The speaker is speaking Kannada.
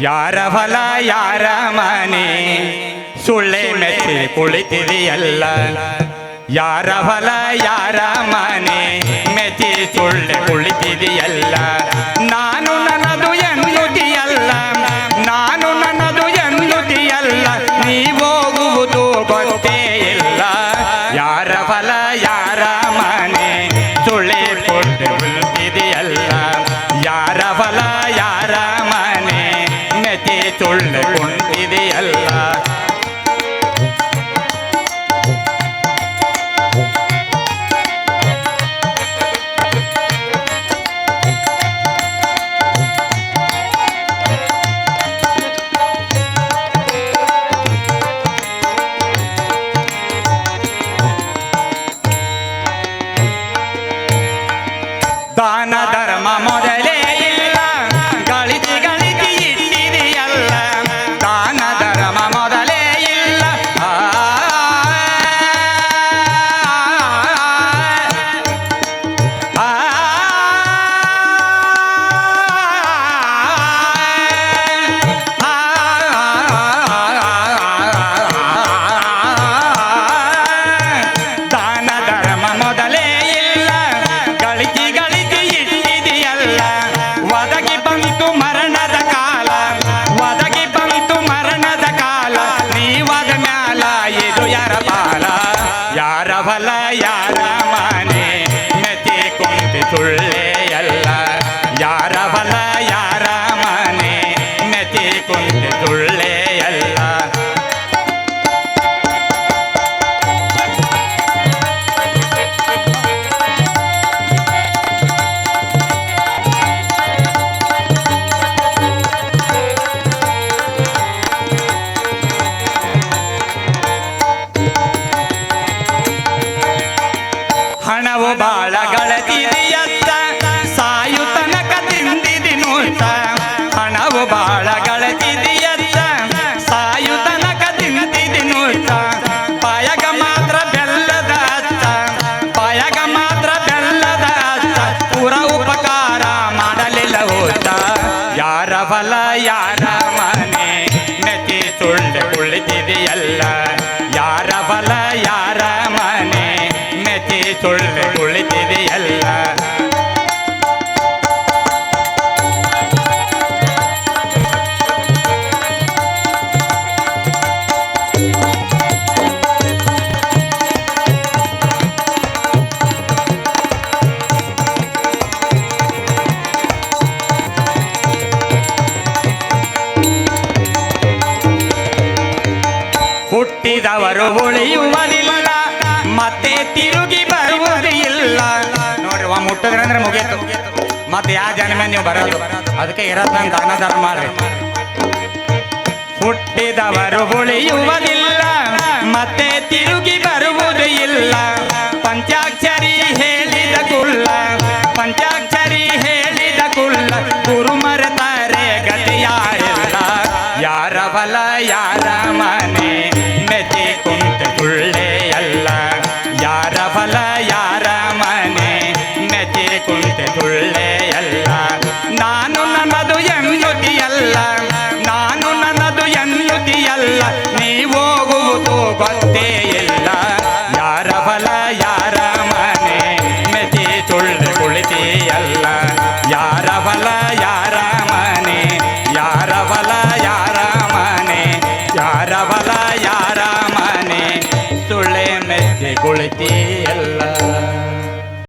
ಯಾರ ಹೊಲ ಯಾರ ಮನೆ ಸುಳ್ಳೆ ಮೆಚ್ಚಿ ಕುಳಿತಿದೆಯಲ್ಲ. ಯಾರ ಹೊಲ ಯಾರ ಮನೆ ಮೆಚ್ಚಿ ಸುಳ್ಳೆ ಕುಳಿತಿದೆಯಲ್ಲ. ನಾನು ನನ್ನದು ಎನ್ನುವುದಿಯಲ್ಲ, ನಾನು ನನ್ನದು ಎನ್ನುವುದಿಯಲ್ಲ, ನೀವೋಗುವುದು ಗೊತ್ತೇ ಇಲ್ಲ. ಯಾರ ಹೊಲ ಯಾರ ಮನೆ ಸುಳ್ಳೆ ಕುಳಿತಿದೆಯಲ್ಲ. ಯಾರ ಹೊಲ ಯಾರ ಮನೆ ಮೆಚ್ಚಿ ಸುಳ್ಳೆ ಕುಳಿತಿದೆಯಲ್ಲ. ದಾನ ಧರ್ಮ ಮೊದಲೇ ಇಲ್ಲ, ಗಳಿಸಿ ಗಳಿಸಿ ಇಟ್ಟಿದೆಯಲ್ಲ. ದಾನ ಧರ್ಮ ಮೊದಲೇ ಇಲ್ಲ, ದಾನ ಧರ್ಮ ಮೊದಲೇ ಇಲ್ಲ, ಗಳಿಸಿ ಒದಗಿ ಬಂತು ಮರಣದ ಕಾಲ, ಒದಗಿ ಬಂತು ಮರಣದ ಕಾಲ, ನೀವದ ಮ್ಯಾಲ ಇದು ಯಾರ ಬಾಲ. ಯಾರ ಹೊಲ ಯಾರ ಮನೆ ಮೆಚ್ಚಿ ಕುಂತಿ ಸುಳ್ಳೆಯಲ್ಲ. ಯಾರ ಹೊಲ ಯಾರ ಮನೆ ಮೆಚ್ಚಿ ಕುಂತಿ ಸುಳ್ಳೆಯಲ್ಲ. ಹಣವು ಬಾಳ ಗಳತಿದೆಯತ್ತ, ಸಾಯು ತನಕ ತಿಂದಿದಿನೂತ. ಹಣವು ಬಾಳ ಗಳತಿದೆಯತ್ತ, ಸಾಯು ತನಕ ತಿಂದಿದಿನೂತ. ಪಾಯಗ ಮಾತ್ರ ಬೆಲ್ಲದ ಅಚ್ಚ, ಪಾಯಗ ಮಾತ್ರ ಬೆಲ್ಲದ ಅಚ್ಚ, ಪುರ ಉಪಕಾರ ಮಾಡಲಿಲ್ಲ ಹೋತ. ಯಾರ ಹೊಲ ಯಾರ ಮನೆ ಮೆಚ್ಚಿ ಸುಳ್ಳೆ ಕುಳಿತಿದೆಯಲ್ಲ. ಯಾರ ಹೊಲ ಯಾರ ಮನೆ ಮೆಚ್ಚಿ ಸುಳ್ಳೆ ಕುಳಿತಿದೆಯಲ್ಲ. ಹುಟ್ಟಿದವರು ಉಳಿಯುವುದಿಲ್ಲ, ಮತ್ತೆ ತಿರುಗಿ ಬರುವುದು ಇಲ್ಲ. ನೋಡ್ರಿ ಮುಟ್ಟಿದ್ರೆ ಅಂದ್ರೆ ಮುಗಿಯಿತು, ಮತ್ತೆ ಯಾವ ಜನ್ಮ ನೀವು ಬರೋದು. ಅದಕ್ಕೆ ಇರೋದು ದಾನ ಧರ್ಮ ಮಾಡ್ರಿ. ಹುಟ್ಟಿದವರು ಉಳಿಯುವುದಿಲ್ಲ, ಮತ್ತೆ ತಿರುಗಿ ಬರುವುದು ಇಲ್ಲ. ಪಂಚಾಕ್ಷರಿ ಹೇಳಿದ ಕುಲ್ಲ, ಪಂಚಾಕ್ಷರಿ ಹೇಳಿದ ಕುಲ್ಲ, ಗುರು ಮರೆತಾರೆ ಗತಿ ಯಾರಿಲ್ಲ. ಯಾರ ಹೊಲ ಯಾರ ಮನೆ ಮೆಚ್ಚಿ ಕುಂತ ಸುಳ್ಳೆಯಲ್ಲ. ಯಾರ ಹೊಲ ಯಾರ ಮನೆ ಮೆಚ್ಚಿ ಕುಂತ ಸುಳ್ಳೆಯಲ್ಲ. ನಾನು ನನ್ನದು ಎನ್ನುವುದಿಯಲ್ಲ, ನಾನು ನನ್ನದು ಎನ್ನುವುದಿಯಲ್ಲ, ನೀವೋಗುವುದು ಗೊತ್ತೇ ಇಲ್ಲ. ಯಾರ ಹೊಲ ಯಾರ ಮನೆ ಮೆಚ್ಚಿ ಸುಳ್ಳೆ ಕುಳಿತಿಯಲ್ಲ. ಯಾರ ಹೊಲ ಯಾರ ಮನೆ, ಯಾರ ಹೊಲ ಯಾರ ಮನೆ, ಯಾರ ಹೊಲ ಯಾರ ಮನೆ ಸುಳ್ಳೆ ಮೆಚ್ಚಿ ಕುಳಿತಿಯಲ್ಲ.